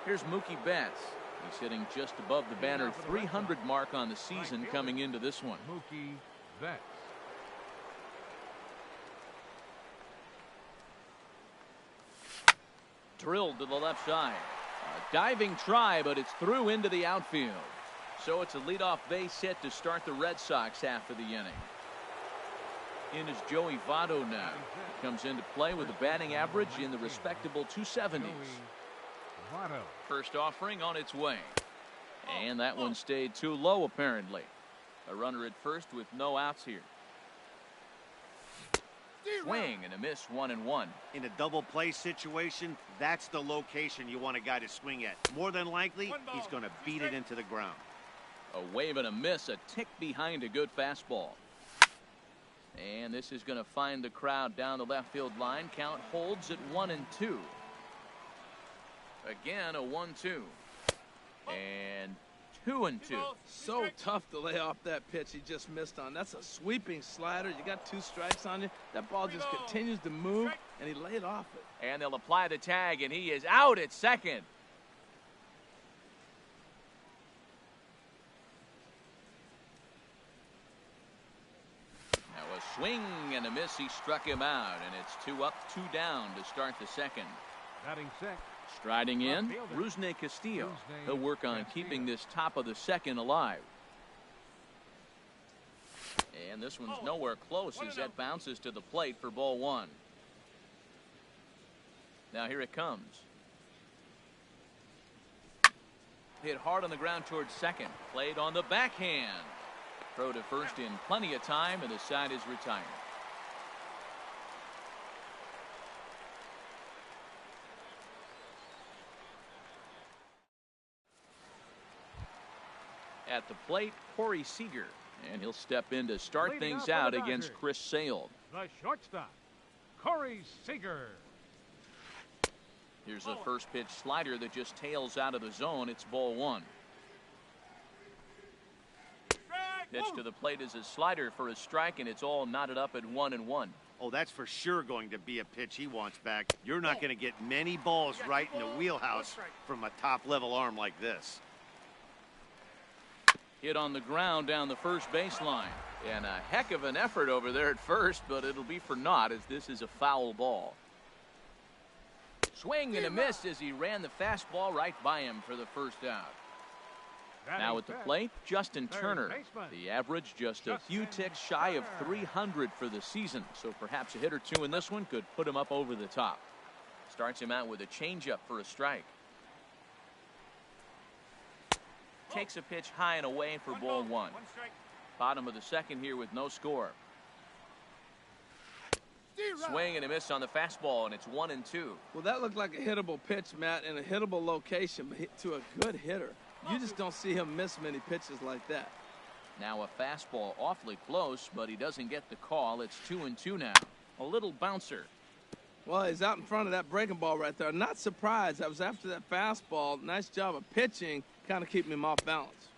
S1: Here's Mookie Betts. He's hitting just above the banner 300 mark on the season coming into this one.
S2: Mookie Betts.
S1: Drilled to the left side. A diving try, but it's through into the outfield. So it's a leadoff base hit to start the Red Sox half of the inning. In is Joey Votto now. He comes into play with a batting average in the respectable 270s. First offering on its way. And that one stayed too low apparently. A runner at first with no outs here. Swing and a miss, 1-1.
S4: In a double play situation, that's the location you want a guy to swing at. More than likely, he's going to beat it into the ground.
S1: A wave and a miss, a tick behind a good fastball. And this is going to find the crowd down the left field line. Count holds at 1-2. Again, a 1-2. And 2-2.
S3: So tough to lay off that pitch he just missed on. That's a sweeping slider. You got 2 strikes on you. That ball just continues to move, and he laid off it.
S1: And they'll apply the tag, and he is out at second. Now a swing and a miss. He struck him out, and it's 2 up, 2 down to start the second.
S2: Batting sixth.
S1: Striding in, Rusney Castillo. He'll work on keeping this top of the second alive. And this one's nowhere close as that bounces to the plate for ball 1. Now here it comes. Hit hard on the ground towards second. Played on the backhand. Throw to first in plenty of time, and the side is retired. At the plate, Corey Seager, and he'll step in to start things out against Chris Sale.
S2: The shortstop, Corey Seager.
S1: Here's a first pitch slider that just tails out of the zone. It's ball 1. Pitch to the plate is a slider for a strike, and it's all knotted up at 1-1.
S4: Oh, that's for sure going to be a pitch he wants back. You're not going to get many balls right in the wheelhouse from a top-level arm like this.
S1: Hit on the ground down the first baseline. And a heck of an effort over there at first, but it'll be for naught as this is a foul ball. Swing and a miss as he ran the fastball right by him for the first out. Now at the plate, Justin Turner. The average just a few ticks shy of 300 for the season, so perhaps a hit or 2 in this one could put him up over the top. Starts him out with a changeup for a strike. Takes a pitch high and away for ball 1. Bottom of the second here with no score. Swing and a miss on the fastball, and it's 1-2.
S3: Well, that looked like a hittable pitch, Matt, in a hittable location, but to a good hitter. You just don't see him miss many pitches like that.
S1: Now a fastball awfully close, but he doesn't get the call. It's 2-2 now. A little bouncer.
S3: Well, he's out in front of that breaking ball right there. Not surprised. I was after that fastball. Nice job of pitching, kind of keeping him off balance.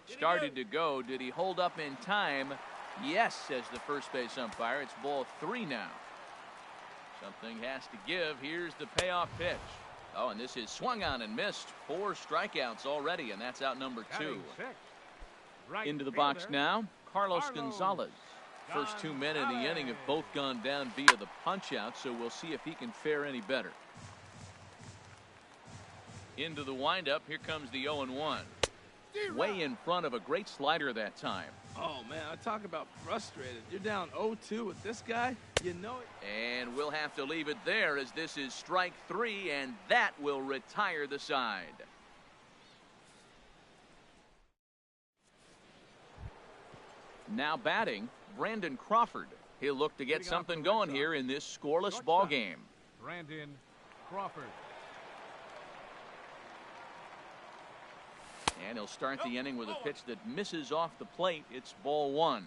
S1: Started to go. Did he hold up in time? Yes, says the first base umpire. It's ball 3 now. Something has to give. Here's the payoff pitch. Oh, and this is swung on and missed. 4 strikeouts already, and that's out number 2. Into the box now, Carlos Gonzalez. First 2 men in the inning have both gone down via the punch-out, so we'll see if he can fare any better. Into the windup, here comes the 0-1. Way in front of a great slider that time.
S3: Oh, man, I talk about frustrated. You're down 0-2 with this guy. You know it.
S1: And we'll have to leave it there as this is strike 3, and that will retire the side. Now batting, Brandon Crawford. He'll look to get something going here in this scoreless ball game.
S2: Brandon Crawford.
S1: And he'll start the inning with a pitch that misses off the plate. It's ball 1.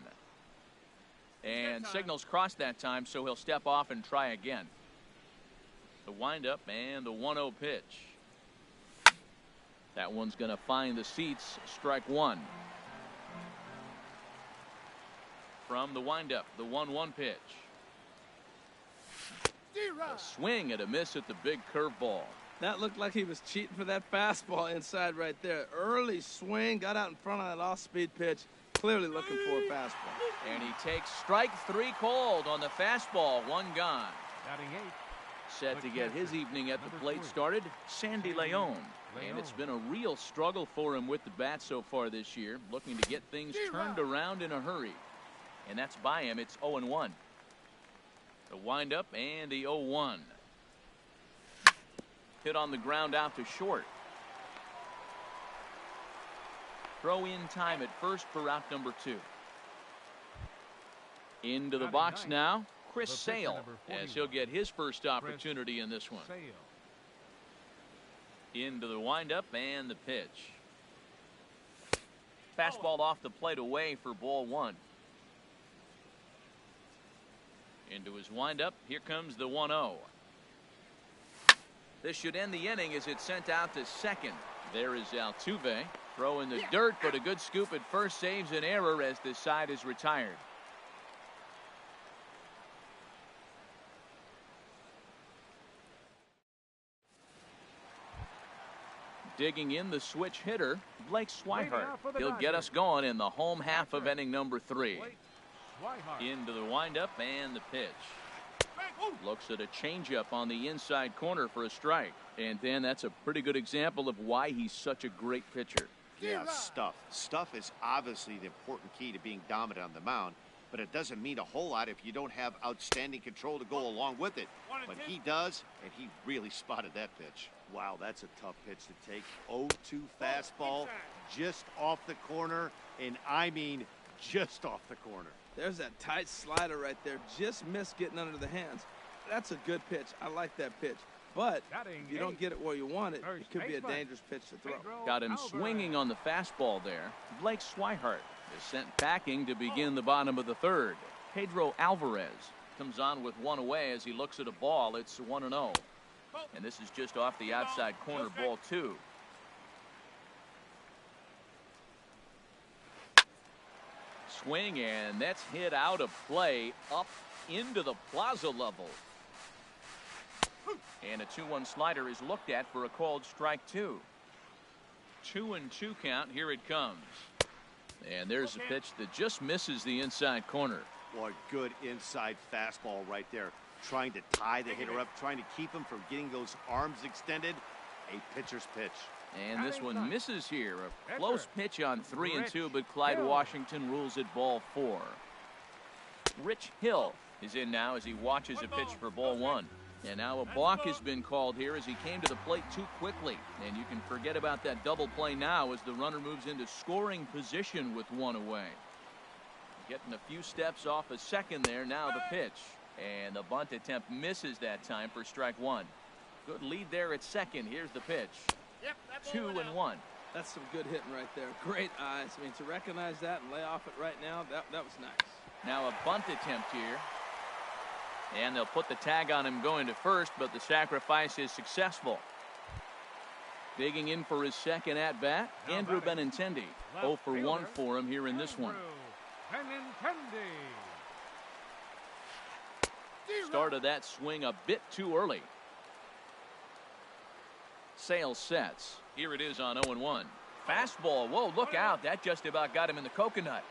S1: And signals crossed that time, so he'll step off and try again. The windup and the 1-0 pitch. That one's going to find the seats. Strike 1. From the windup, the 1-1 pitch. A swing and a miss at the big curveball.
S3: That looked like he was cheating for that fastball inside right there. Early swing, got out in front of that off-speed pitch, clearly looking for a fastball.
S1: And he takes strike 3 called on the fastball. 1 gone.
S2: Batting 8.
S1: Set to get his evening at the plate started, Sandy Leon. And it's been a real struggle for him with the bat so far this year, looking to get things turned around in a hurry. And that's by him. It's 0-1. The windup and the 0-1. Hit on the ground out to short. Throw in time at first for out number 2. Into the box now, Chris
S2: The pitcher,
S1: Sale,
S2: number
S1: as he'll
S2: 41.
S1: get his first opportunity in this one.
S2: Sale.
S1: Into the windup and the pitch. Fastball off the plate away for ball one. Into his windup. Here comes the 1-0. This should end the inning as it's sent out to second. There is Altuve. Throw in the dirt, but a good scoop at first saves an error as the side is retired. Digging in the switch hitter, Blake Swihart. He'll get us going in the home half of inning number 3. Into the windup and the pitch. Looks at a changeup on the inside corner for a strike. And then that's a pretty good example of why he's such a great pitcher.
S4: Yeah, stuff. Stuff is obviously the important key to being dominant on the mound, but it doesn't mean a whole lot if you don't have outstanding control to go along with it. But he does, and he really spotted that pitch. Wow, that's a tough pitch to take. 0-2 fastball, just off the corner, and I mean just off the corner.
S3: There's that tight slider right there. Just missed getting under the hands. That's a good pitch. I like that pitch. But if you don't get it where you want it, it could be a dangerous pitch to throw.
S1: Got him swinging on the fastball there. Blake Swihart is sent packing to begin the bottom of the third. Pedro Alvarez comes on with one away as he looks at a ball. It's 1-0. And this is just off the outside corner, ball 2. Swing, and that's hit out of play up into the plaza level. And a 2-1 slider is looked at for a called strike 2. 2-2 count. Here it comes. And there's a pitch that just misses the inside corner.
S4: Boy, good inside fastball right there. Trying to tie the hitter up, trying to keep him from getting those arms extended. A pitcher's pitch.
S1: And this one misses here. A close pitch on 3-2, but Clyde Washington rules it ball 4. Rich Hill is in now as he watches a pitch for ball 1. And now a balk has been called here as he came to the plate too quickly. And you can forget about that double play now as the runner moves into scoring position with one away. Getting a few steps off a second there. Now the pitch. And the bunt attempt misses that time for strike 1. Good lead there at second. Here's the pitch. 2-1.
S3: That's some good hitting right there. Great eyes. I mean, to recognize that and lay off it right now, that was nice.
S1: Now a bunt attempt here. And they'll put the tag on him going to first, but the sacrifice is successful. Digging in for his second at-bat, Andrew Benintendi. 0 for 1 for him here in this one. Started that swing a bit too early. Sale sets. Here it is on 0-1. Fastball. Whoa, look out. That just about got him in the coconut.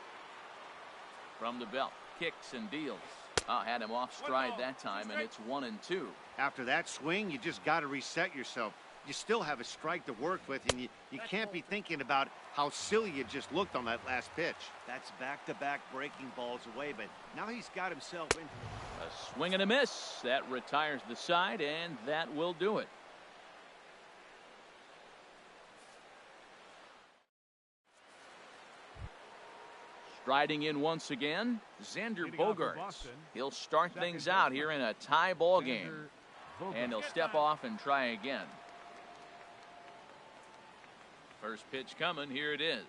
S1: From the belt. Kicks and deals. Had him off stride that time, and it's 1-2.
S4: After that swing, you just got to reset yourself. You still have a strike to work with, and you can't be thinking about how silly you just looked on that last pitch. That's back-to-back breaking balls away, but now he's got himself in.
S1: A swing and a miss. That retires the side, and that will do it. Striding in once again, Xander Bogaerts. He'll start things out here in a tie ball game. And he'll step off and try again. First pitch coming. Here it is.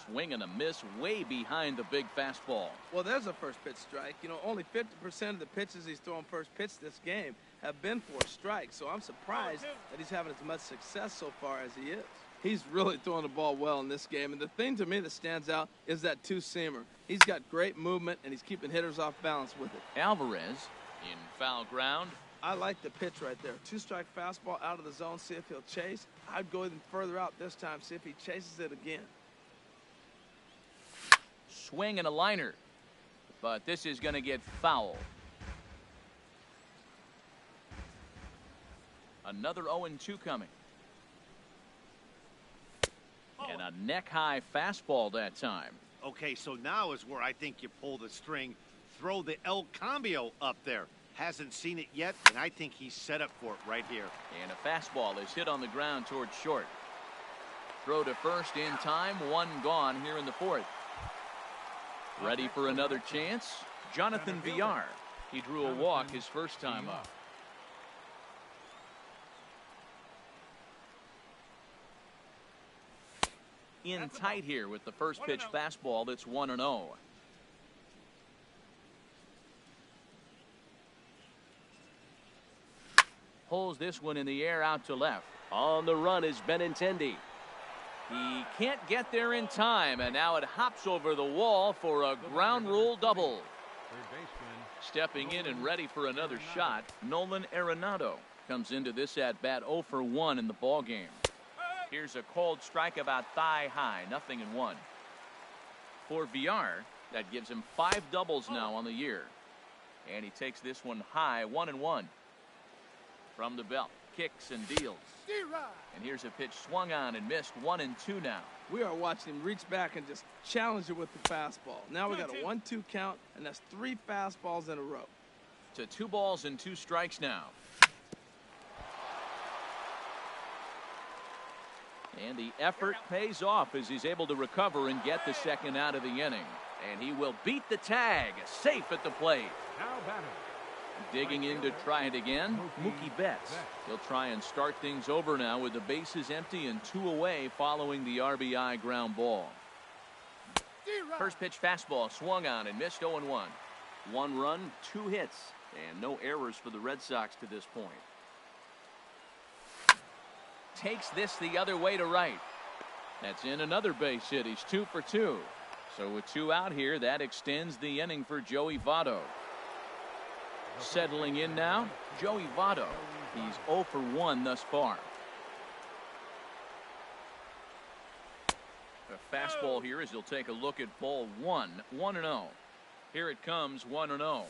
S1: Swing and a miss way behind the big fastball.
S3: Well, there's a first pitch strike. You know, only 50% of the pitches he's thrown first pitch this game have been for strikes. So I'm surprised that he's having as much success so far as he is. He's really throwing the ball well in this game. And the thing to me that stands out is that two-seamer. He's got great movement, and he's keeping hitters off balance with it.
S1: Alvarez in foul ground.
S3: I like the pitch right there. Two-strike fastball out of the zone, see if he'll chase. I'd go even further out this time, see if he chases it again.
S1: Swing and a liner. But this is going to get foul. Another 0-2 coming. And a neck-high fastball that time.
S4: Okay, so now is where I think you pull the string. Throw the El Cambio up there. Hasn't seen it yet, and I think he's set up for it right here.
S1: And a fastball is hit on the ground towards short. Throw to first in time. One gone here in the fourth. Ready for another chance? Jonathan Villar. He drew a walk his first time up. In tight here with the first pitch fastball that's 1-0. Pulls this one in the air out to left.
S5: On the run is Benintendi.
S1: He can't get there in time, and now it hops over the wall for a ground rule double. Stepping in and ready for another shot, Nolan Arenado comes into this at bat 0 for 1 in the ball game. Here's a called strike about thigh high, 0-1. For Villar, that gives him 5 doubles now on the year. And he takes this one high, 1-1. From the belt, kicks and deals. And here's a pitch swung on and missed, 1-2 now.
S3: We are watching him reach back and just challenge it with the fastball. Now we got a 1-2 count, and that's 3 fastballs in a row.
S1: To 2 balls and 2 strikes now. And the effort pays off as he's able to recover and get the second out of the inning. And he will beat the tag, safe at the plate.
S2: Now batting.
S1: Digging in to try it again, Mookie Betts. He'll try and start things over now with the bases empty and 2 away following the RBI ground ball. First pitch fastball swung on and missed, 0-1. 1 run, 2 hits, and no errors for the Red Sox to this point. Takes this the other way to right. That's in another base hit. He's 2 for 2. So with 2 out here, that extends the inning for Joey Votto. Settling in now, Joey Votto. He's 0 for 1 thus far. A fastball here as he'll take a look at ball 1, 1-0. Here it comes, 1-0.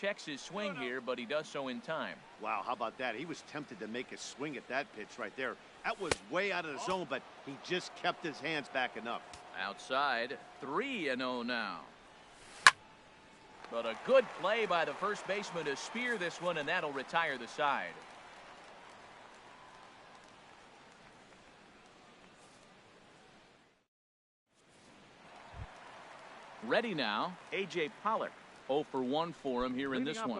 S1: Checks his swing here, but he does so in time.
S4: Wow, how about that? He was tempted to make a swing at that pitch right there. That was way out of the zone, but he just kept his hands back enough.
S1: Outside, 3-0 now. But a good play by the first baseman to spear this one, and that'll retire the side. Ready now, A.J. Pollock. 0 for 1 for him here in this one.